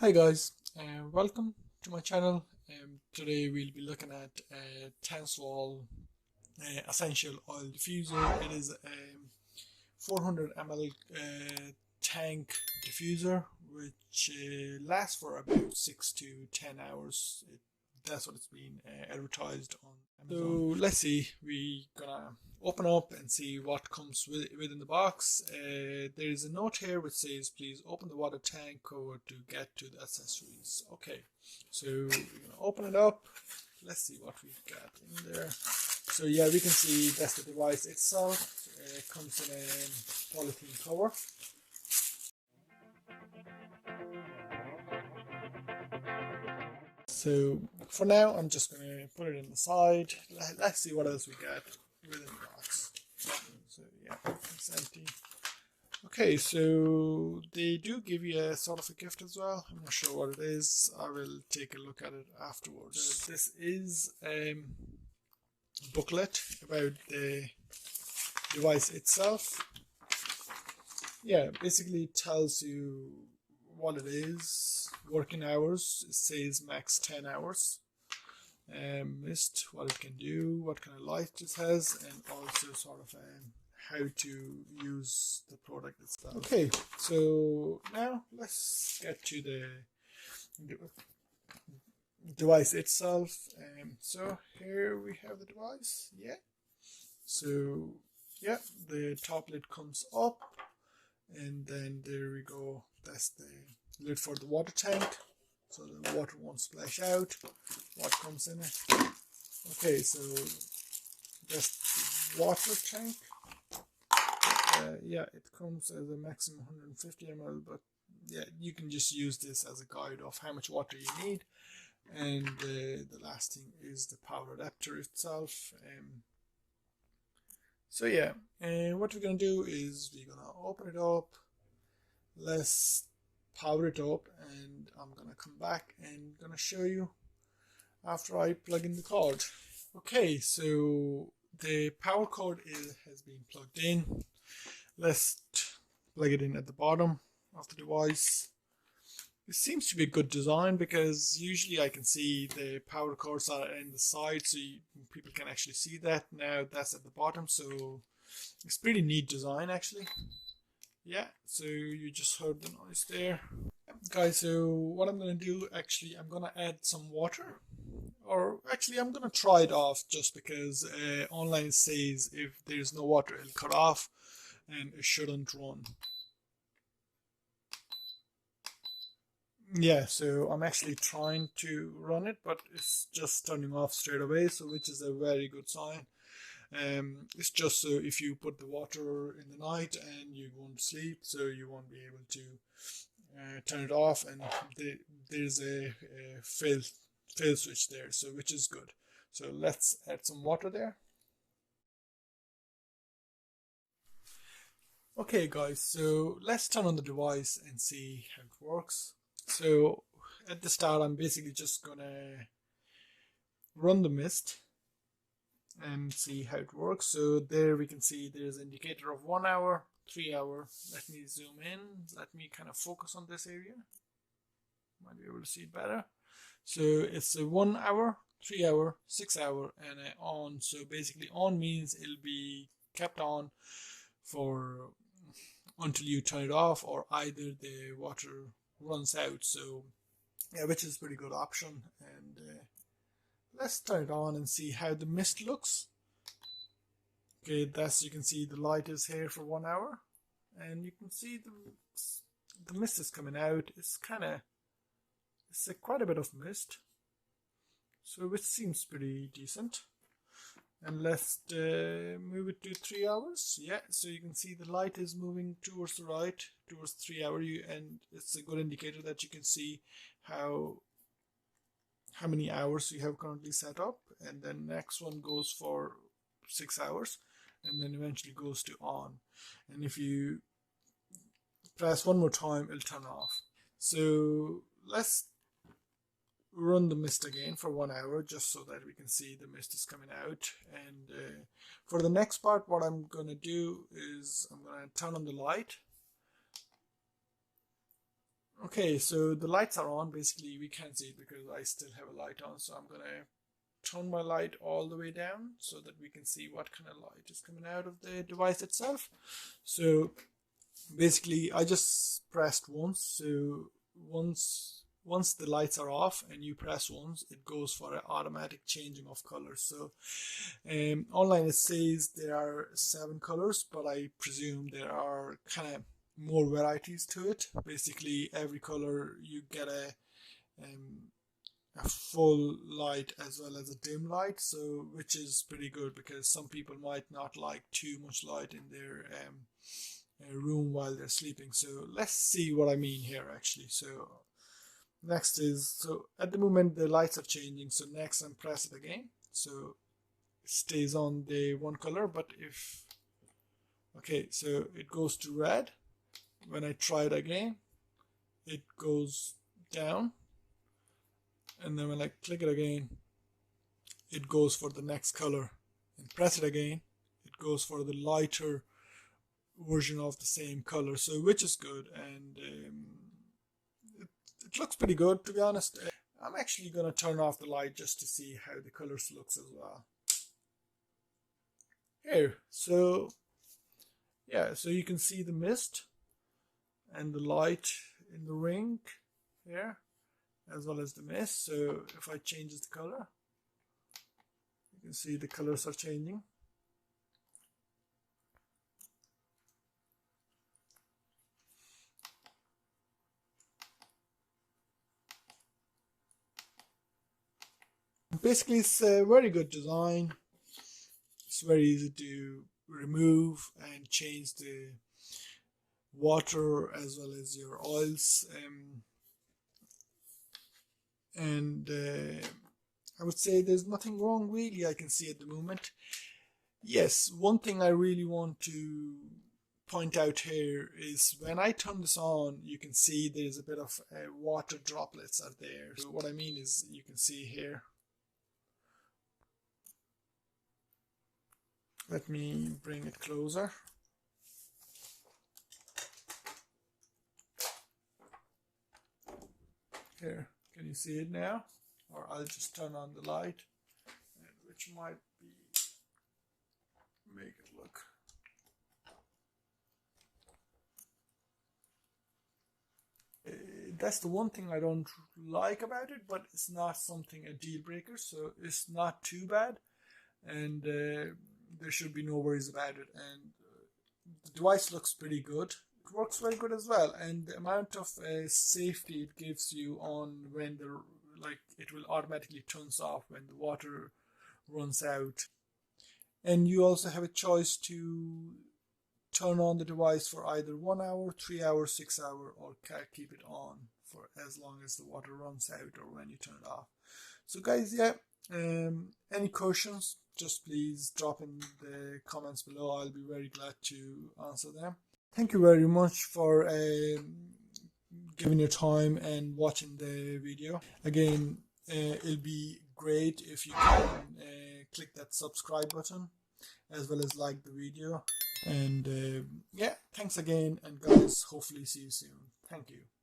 Hi guys, welcome to my channel. Today we'll be looking at Tenswall Essential Oil Diffuser. It is a 400 ml tank diffuser which lasts for about 6 to 10 hours. That's what it's been advertised on Amazon. So let's see, we're gonna open up and see what comes within the box. There's a note here which says please open the water tank cover to get to the accessories. Okay, so we're gonna open it up. Let's see what we've got in there. So yeah, we can see that's the device itself. It comes in a polythene cover. So for now, I'm just going to put it in the side. Let's see what else we got within the box. So yeah, it's empty. Okay, so they do give you a sort of a gift as well. I'm not sure what it is. I will take a look at it afterwards. This is a booklet about the device itself. Yeah, basically it tells you what it is, working hours. It says max 10 hours. Mist, what it can do, what kind of light it has, and also sort of how to use the product itself. Okay, so now let's get to the device itself. So here we have the device. Yeah. So yeah, the top lid comes up, and then there we go. That's the lid for the water tank, so the water won't splash out. What comes in it? Okay, so that's the water tank. Yeah, it comes as a maximum 150 ml, but yeah, you can just use this as a guide of how much water you need. And the last thing is the power adapter itself. So yeah, what we're gonna do is we're gonna open it up. Let's power it up, and I'm gonna come back and gonna show you after I plug in the cord. Okay, so the power cord has been plugged in. Let's plug it in at the bottom of the device. It seems to be a good design because usually I can see the power cords are in the side, so people can actually see that. Now that's at the bottom, so it's pretty neat design actually. Yeah, so you just heard the noise there. Guys, so what I'm going to do, actually, I'm going to add some water. Or actually, I'm going to try it off just because online says if there's no water, it'll cut off and it shouldn't run. Yeah, so I'm actually trying to run it, but it's just turning off straight away, so which is a very good sign. It's just so if you put the water in the night and you go to sleep, so you won't be able to turn it off, and there's a fail switch there, so which is good. So let's add some water there. Okay guys, so let's turn on the device and see how it works. So at the start, I'm basically just gonna run the mist and see how it works. So there we can see there's an indicator of 1 hour, 3 hour. Let me zoom in. Let me kind of focus on this area. Might be able to see it better. So it's a 1 hour, 3 hour, 6 hour, and on. So basically on means it'll be kept on for until you turn it off, or either the water runs out. So yeah, which is a pretty good option. And let's turn it on and see how the mist looks. Okay, that's, you can see the light is here for 1 hour, and you can see the mist is coming out. It's quite a bit of mist, so which seems pretty decent. And let's move it to 3 hours. Yeah, so you can see the light is moving towards the right, towards 3 hours, and it's a good indicator that you can see how many hours you have currently set up. And then next one goes for 6 hours, and then eventually goes to on. And if you press one more time, it'll turn off. So let's run the mist again for 1 hour just so that we can see the mist is coming out. And for the next part, what I'm going to do is I'm going to turn on the light. Okay, so the lights are on. Basically, we can't see it because I still have a light on, so I'm gonna turn my light all the way down so that we can see what kind of light is coming out of the device itself. So basically, I just pressed once. So once the lights are off and you press once, it goes for an automatic changing of colors. So online it says there are 7 colors, but I presume there are kind of more varieties to it. Basically, every color you get a full light as well as a dim light, so which is pretty good because some people might not like too much light in their room while they're sleeping. So let's see what I mean here actually. So next is, so at the moment the lights are changing, so next I'm press it again, so it stays on the one color, but if okay, so it goes to red. When I try it again, it goes down, and then when I click it again, it goes for the next color, and press it again, it goes for the lighter version of the same color, so which is good, and it looks pretty good, to be honest. I'm actually gonna turn off the light just to see how the colors looks as well. Here, so yeah, so you can see the mist and the light in the ring here, as well as the mist. So if I change the color, you can see the colors are changing. Basically, it's a very good design. It's very easy to remove and change the water as well as your oils, and I would say there's nothing wrong really I can see at the moment. Yes, one thing I really want to point out here is when I turn this on, you can see there's a bit of water droplets are there. So what I mean is, you can see here. Let me bring it closer. Here, can you see it now? Or I'll just turn on the light, which might be make it look. That's the one thing I don't like about it, but it's not something a deal breaker, so it's not too bad, and there should be no worries about it. And the device looks pretty good. It works very good as well, and the amount of safety it gives you on when the it will automatically turns off when the water runs out. And you also have a choice to turn on the device for either 1 hour, 3 hours, 6 hours, or keep it on for as long as the water runs out or when you turn it off. So guys, yeah, any questions, just please drop in the comments below. I'll be very glad to answer them. Thank you very much for giving your time and watching the video. Again, it'll be great if you can click that subscribe button as well as like the video. And yeah, thanks again, and guys, hopefully see you soon. Thank you.